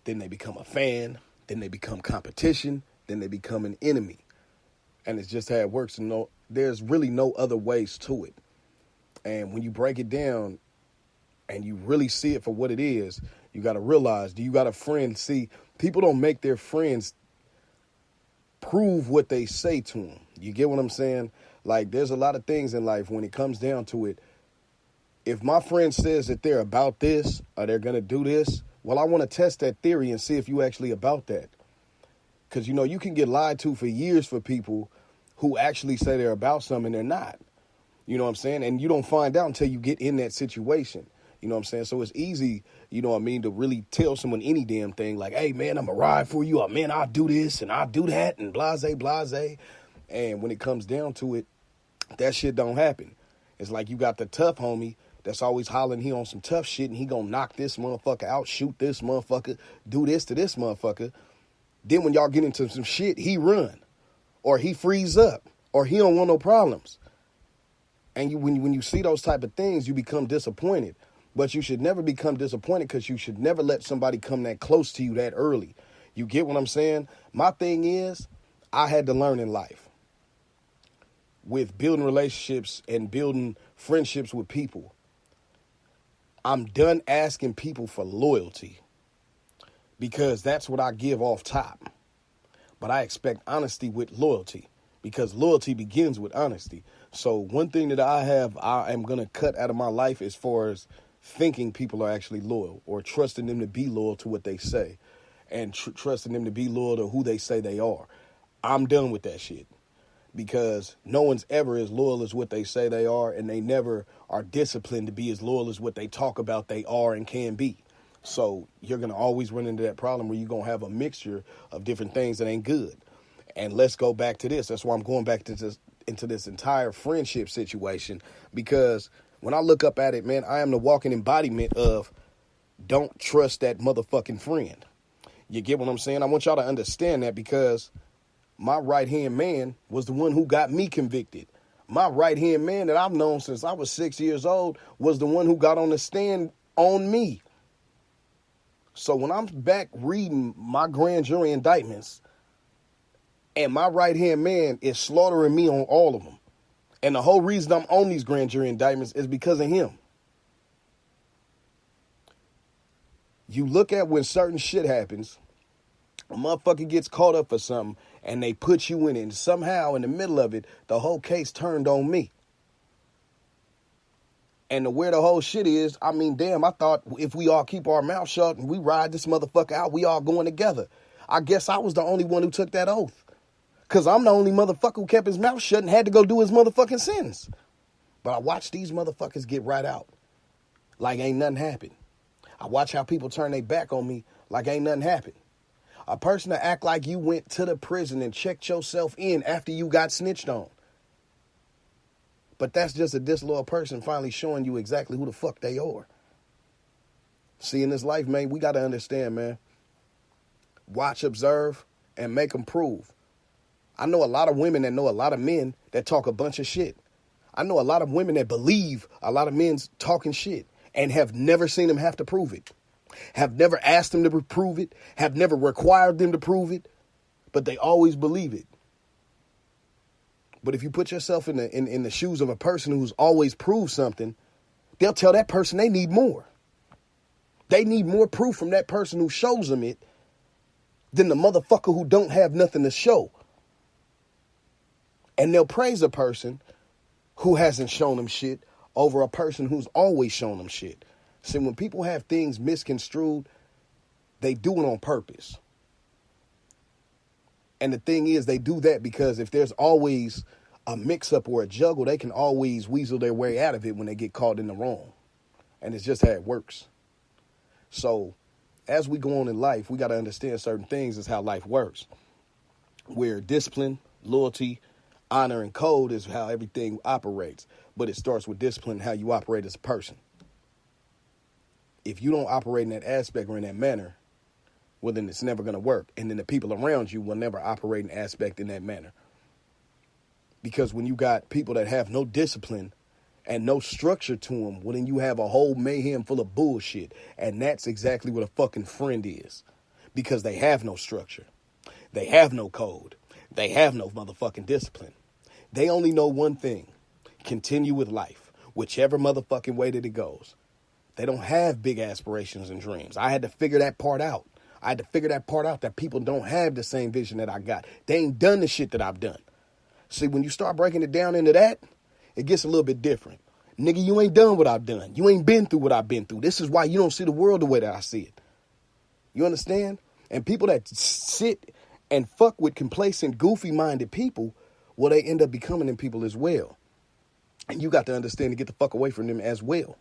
then they become a fan, then they become competition, then they become an enemy. And it's just how it works. And no, there's really no other ways to it. And when you break it down and you really see it for what it is, you got to realize, do you got a friend? See, people don't make their friends prove what they say to them. You get what I'm saying? Like, there's a lot of things in life when it comes down to it. If my friend says that they're about this or they're going to do this, well, I want to test that theory and see if you actually about that. Because, you know, you can get lied to for years for people who actually say they're about something and they're not. You know what I'm saying? And you don't find out until you get in that situation. You know what I'm saying? So it's easy, you know what I mean, to really tell someone any damn thing like, hey, man, I'm going to ride for you. Or, man, I'll do this and I'll do that and blase, blase. And when it comes down to it, that shit don't happen. It's like you got the tough homie that's always hollering he on some tough shit and he gonna knock this motherfucker out, shoot this motherfucker, do this to this motherfucker. Then when y'all get into some shit, he run or he freeze up or he don't want no problems. And when you see those type of things, you become disappointed. But you should never become disappointed because you should never let somebody come that close to you that early. You get what I'm saying? My thing is, I had to learn in life with building relationships and building friendships with people. I'm done asking people for loyalty because that's what I give off top. But I expect honesty with loyalty because loyalty begins with honesty. So one thing that I am going to cut out of my life as far as thinking people are actually loyal or trusting them to be loyal to what they say and trusting them to be loyal to who they say they are. I'm done with that shit. Because no one's ever as loyal as what they say they are, and they never are disciplined to be as loyal as what they talk about they are and can be. So you're going to always run into that problem where you're going to have a mixture of different things that ain't good. And let's go back to this. That's why I'm going back to this, into this entire friendship situation, because when I look up at it, man, I am the walking embodiment of don't trust that motherfucking friend. You get what I'm saying? I want y'all to understand that because my right-hand man was the one who got me convicted. My right-hand man that I've known since I was 6 years old was the one who got on the stand on me. So when I'm back reading my grand jury indictments and my right-hand man is slaughtering me on all of them, and the whole reason I'm on these grand jury indictments is because of him. You look at when certain shit happens, a motherfucker gets caught up for something, and they put you in it, and somehow in the middle of it, the whole case turned on me. And where the whole shit is, I mean, damn, I thought if we all keep our mouth shut and we ride this motherfucker out, we all going together. I guess I was the only one who took that oath. Because I'm the only motherfucker who kept his mouth shut and had to go do his motherfucking sentence. But I watched these motherfuckers get right out like ain't nothing happened. I watch how people turn their back on me like ain't nothing happened. A person to act like you went to the prison and checked yourself in after you got snitched on. But that's just a disloyal person finally showing you exactly who the fuck they are. See, in this life, man, we got to understand, man. Watch, observe, and make them prove. I know a lot of women that know a lot of men that talk a bunch of shit. I know a lot of women that believe a lot of men's talking shit and have never seen them have to prove it. Have never asked them to prove it, have never required them to prove it, but they always believe it. But if you put yourself in the shoes of a person who's always proved something, they'll tell that person they need more. They need more proof from that person who shows them it than the motherfucker who don't have nothing to show. And they'll praise a person who hasn't shown them shit over a person who's always shown them shit. See, when people have things misconstrued, they do it on purpose. And the thing is, they do that because if there's always a mix-up or a juggle, they can always weasel their way out of it when they get caught in the wrong. And it's just how it works. So as we go on in life, we got to understand certain things is how life works. Where discipline, loyalty, honor, and code is how everything operates. But it starts with discipline, how you operate as a person. If you don't operate in that aspect or in that manner, well, then it's never going to work. And then the people around you will never operate an aspect in that manner. Because when you got people that have no discipline and no structure to them, well, then you have a whole mayhem full of bullshit. And that's exactly what a fucking friend is. Because they have no structure. They have no code. They have no motherfucking discipline. They only know one thing. Continue with life, whichever motherfucking way that it goes. They don't have big aspirations and dreams. I had to figure that part out. I had to figure that part out, that people don't have the same vision that I got. They ain't done the shit that I've done. See, when you start breaking it down into that, it gets a little bit different. Nigga, you ain't done what I've done. You ain't been through what I've been through. This is why you don't see the world the way that I see it. You understand? And people that sit and fuck with complacent, goofy-minded people, well, they end up becoming them people as well. And you got to understand to get the fuck away from them as well.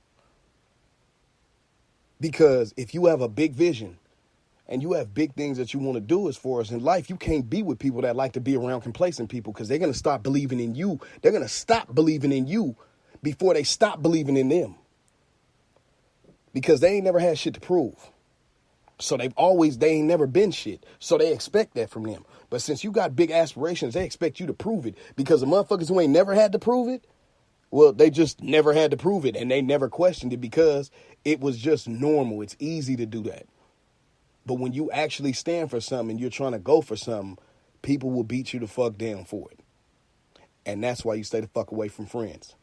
Because if you have a big vision and you have big things that you want to do as far as in life, you can't be with people that like to be around complacent people, because they're going to start believing in you. They're going to stop believing in you before they stop believing in them. Because they ain't never had shit to prove. So they ain't never been shit. So they expect that from them. But since you got big aspirations, they expect you to prove it. Because the motherfuckers who ain't never had to prove it, well, they just never had to prove it. And they never questioned it because it was just normal. It's easy to do that. But when you actually stand for something and you're trying to go for something, people will beat you the fuck down for it. And that's why you stay the fuck away from friends.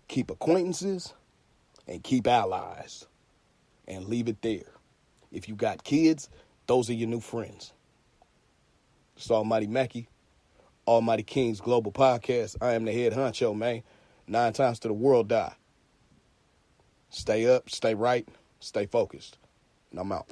Keep acquaintances and keep allies. And leave it there. If you got kids, those are your new friends. It's Almighty Mackey, Almighty Kings Global Podcast. I am the head honcho, man. 9 times to the world die. Stay up, stay right, stay focused. And I'm out.